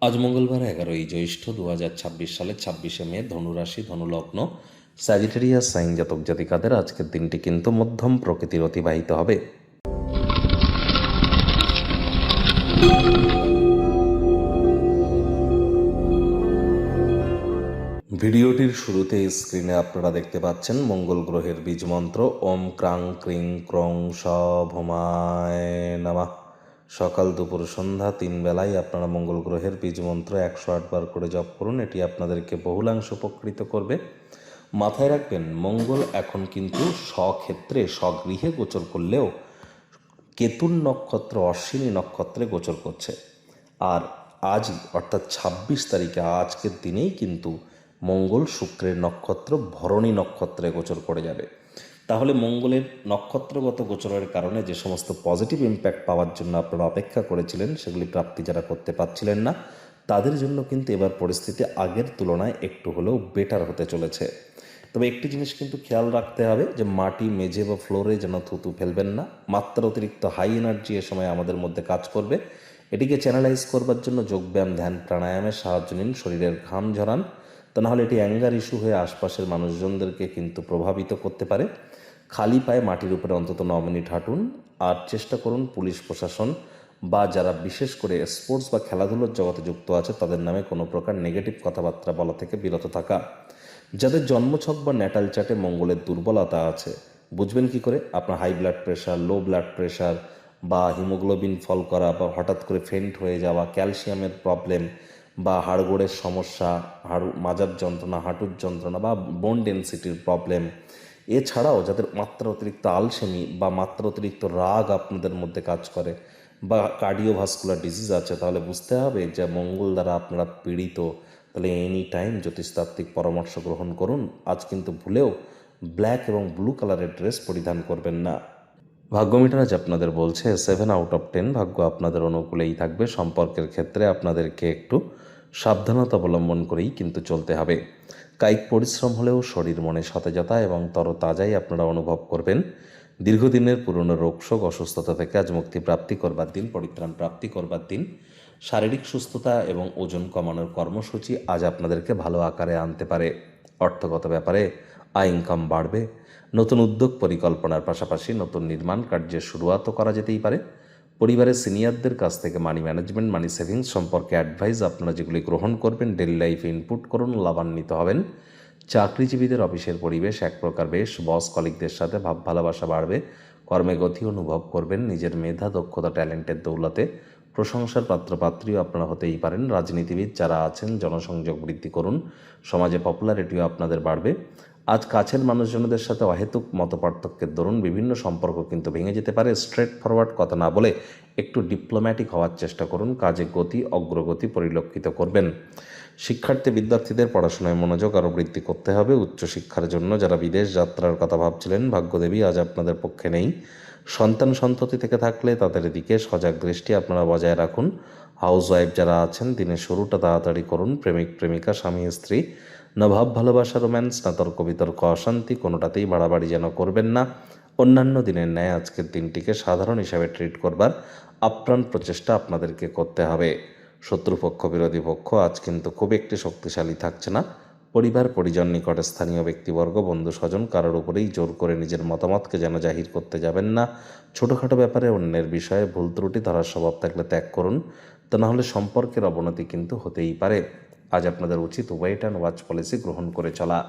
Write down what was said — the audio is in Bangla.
আজ মঙ্গলবার 11ই জ্যৈষ্ঠ 2026 সালের 26শে মে, ধনুরাশি, ধনুলগ্ন, স্যাজিটেরিয়াস সাইন জাতক জাতিকাদের আজকের দিনটি কিন্তু মধ্যম প্রকৃতির অতিবাহিত হবে। ভিডিওটির শুরুতে স্ক্রিনে আপনারা দেখতে পাচ্ছেন মঙ্গল গ্রহের বীজ মন্ত্র ওম ক্রাং ক্রিং ক্রং শ ভোমায় নমঃ। সকাল দুপুর সন্ধ্যা 3 বেলায় আপনারা মঙ্গল গ্রহের বীজ মন্ত্র 108 বার করে জপ করুন। এটি আপনাদেরকে বহুলাংশ উপকৃত করবে। মাথায় রাখবেন, মঙ্গল এখন কিন্তু স্বক্ষেত্রে স্বগৃহে গোচর করলেও কেতুন নক্ষত্র অশ্বিনী নক্ষত্রে গোচর করছে। আর আজই অর্থাৎ 26 তারিখে আজকের দিনেই কিন্তু মঙ্গল শুক্রের নক্ষত্র ভরণী নক্ষত্রে গোচর করে যাবে। তাহলে মঙ্গলের নক্ষত্রগত গোচরের কারণে যে সমস্ত পজিটিভ ইম্প্যাক্ট পাওয়ার জন্য আপনারা অপেক্ষা করেছিলেন, সেগুলি প্রাপ্তি যারা করতে পারছিলেন না, তাদের জন্য কিন্তু এবার পরিস্থিতি আগের তুলনায় একটু হলেও বেটার হতে চলেছে। তবে একটি জিনিস কিন্তু খেয়াল রাখতে হবে যে মাটি, মেঝে বা ফ্লোরে যেন থুতু ফেলবেন না। মাত্রা অতিরিক্ত হাই এনার্জি এ সময় আমাদের মধ্যে কাজ করবে। এটিকে চ্যানেলাইজ করবার জন্য যোগব্যায়াম, ধ্যান, প্রাণায়ামের সাহায্য নিন। শরীরের ঘাম ঝরান, তা নাহলে এটি অ্যাঙ্গার ইস্যু হয়ে আশপাশের মানুষজনদেরকে কিন্তু প্রভাবিত করতে পারে। খালি পায়ে মাটির উপরে অন্তত 9 মিনিট হাঁটুন। আর চেষ্টা করুন পুলিশ প্রশাসন বা যারা বিশেষ করে স্পোর্টস বা খেলাধুলোর জগতে যুক্ত আছে তাদের নামে কোনো প্রকার নেগেটিভ কথাবার্তা বলা থেকে বিরত থাকা। যাদের জন্মছক বা ন্যাটাল চার্টে মঙ্গলের দুর্বলতা আছে, বুঝবেন কি করে? আপনার high blood pressure, low blood pressure বা হিমোগ্লোবিন ফল করা বা হঠাৎ করে ফেন্ট হয়ে যাওয়া, ক্যালসিয়ামের প্রবলেম বা হাড়গোড়ের সমস্যা, মাজার যন্ত্রণা, হাঁটুর যন্ত্রণা বা বোন ডেন্সিটির প্রবলেম, এছাড়াও যাদের মাত্রা অতিরিক্ত আলসেমি বা মাত্রা অতিরিক্ত রাগ আপনাদের মধ্যে কাজ করে বা কার্ডিওভাস্কুলার ডিজিজ আছে, তাহলে বুঝতে হবে যে মঙ্গল দ্বারা আপনারা পীড়িত। তাহলে এনি টাইম জ্যোতিষতাত্ত্বিক পরামর্শ গ্রহণ করুন। আজ কিন্তু ভুলেও ব্ল্যাক এবং ব্লু কালারের ড্রেস পরিধান করবেন না। ভাগ্য মিটার আজ আপনাদের বলছে 7 আউট অফ 10। ভাগ্য আপনাদের অনুকূলেই থাকবে। সম্পর্কের ক্ষেত্রে আপনাদেরকে একটু সাবধানতা অবলম্বন করেই কিন্তু চলতে হবে। কায়িক পরিশ্রম হলেও শরীর মনে সতেজতা এবং তরতাজাই আপনারা অনুভব করবেন। দীর্ঘদিনের পুরনো রোগশোক, অসুস্থতা থেকে আজ মুক্তি প্রাপ্তি করবার দিন, পরিত্রাণ প্রাপ্তি করবার দিন। শারীরিক সুস্থতা এবং ওজন কমানোর কর্মসূচি আজ আপনাদেরকে ভালো আকারে আনতে পারে। অর্থগত ব্যাপারে আয় ইনকাম বাড়বে। নতুন উদ্যোগ পরিকল্পনার পাশাপাশি নতুন নির্মাণ কার্যের শুরুয়াতও করা যেতেই পারে। পরিবারের সিনিয়রদের কাছ থেকে মানি ম্যানেজমেন্ট, মানি সেভিংস সম্পর্কে অ্যাডভাইস আপনারা যেগুলি গ্রহণ করবেন, ডেইলি লাইফে ইনপুট করুন, লাভান্বিত হবেন। চাকরিজীবীদের অফিসের পরিবেশ এক প্রকার বেশ। বস কলিগদের সাথে ভাব ভালোবাসা বাড়বে। কর্মে গতি অনুভব করবেন। নিজের মেধা, দক্ষতা, ট্যালেন্টের দৌলতে প্রশংসার পাত্রপাত্রীও আপনারা হতেই পারেন। রাজনীতিবিদ যারা আছেন, জনসংযোগ বৃদ্ধি করুন। সমাজে পপুলারিটিও আপনাদের বাড়বে। আজ কাছের মানুষজনদের সাথে অহেতুক মতপার্থক্যের দরুন বিভিন্ন সম্পর্ক কিন্তু ভেঙে যেতে পারে। স্ট্রেট ফরওয়ার্ড কথা না বলে একটু ডিপ্লোম্যাটিক হওয়ার চেষ্টা করুন। কাজে গতি, অগ্রগতি পরিলক্ষিত করবেন। শিক্ষার্থী বিদ্যার্থীদের পড়াশোনায় মনোযোগ আরও বৃদ্ধি করতে হবে। উচ্চশিক্ষার জন্য যারা বিদেশ যাত্রার কথা ভাবছিলেন, ভাগ্যদেবী আজ আপনাদের পক্ষে নেই। সন্তান সন্ততি থেকে থাকলে তাদের দিকে সজাগ দৃষ্টি আপনারা বজায় রাখুন। হাউসওয়াইফ যারা আছেন, দিনের শুরুটা তাড়াতাড়ি করুন। প্রেমিক প্রেমিকা, স্বামী স্ত্রী, না ভাব ভালোবাসা, রোম্যান্স, না তর্ক বিতর্ক, অশান্তি, কোনোটাতেই বাড়াবাড়ি যেন করবেন না। অন্যান্য দিনের ন্যায় আজকের দিনটিকে সাধারণ হিসাবে ট্রিট করবার আপ্রাণ প্রচেষ্টা আপনাদেরকে করতে হবে। শত্রুপক্ষ, বিরোধী পক্ষ আজ কিন্তু খুব একটি শক্তিশালী থাকছে না। পরিবার, পরিজন, নিকটে স্থানীয় ব্যক্তিবর্গ, বন্ধু স্বজন কারোর উপরেই জোর করে নিজের মতামতকে যেন জাহির করতে যাবেন না। ছোটোখাটো ব্যাপারে অন্যের বিষয়ে ভুল ত্রুটি ধরার স্বভাব থাকলে ত্যাগ করুন, তা নাহলে সম্পর্কের অবনতি কিন্তু হতেই পারে। আজ আপনাদের উচিত ওয়েট অ্যান্ড ওয়াচ পলিসি গ্রহণ করে চলা।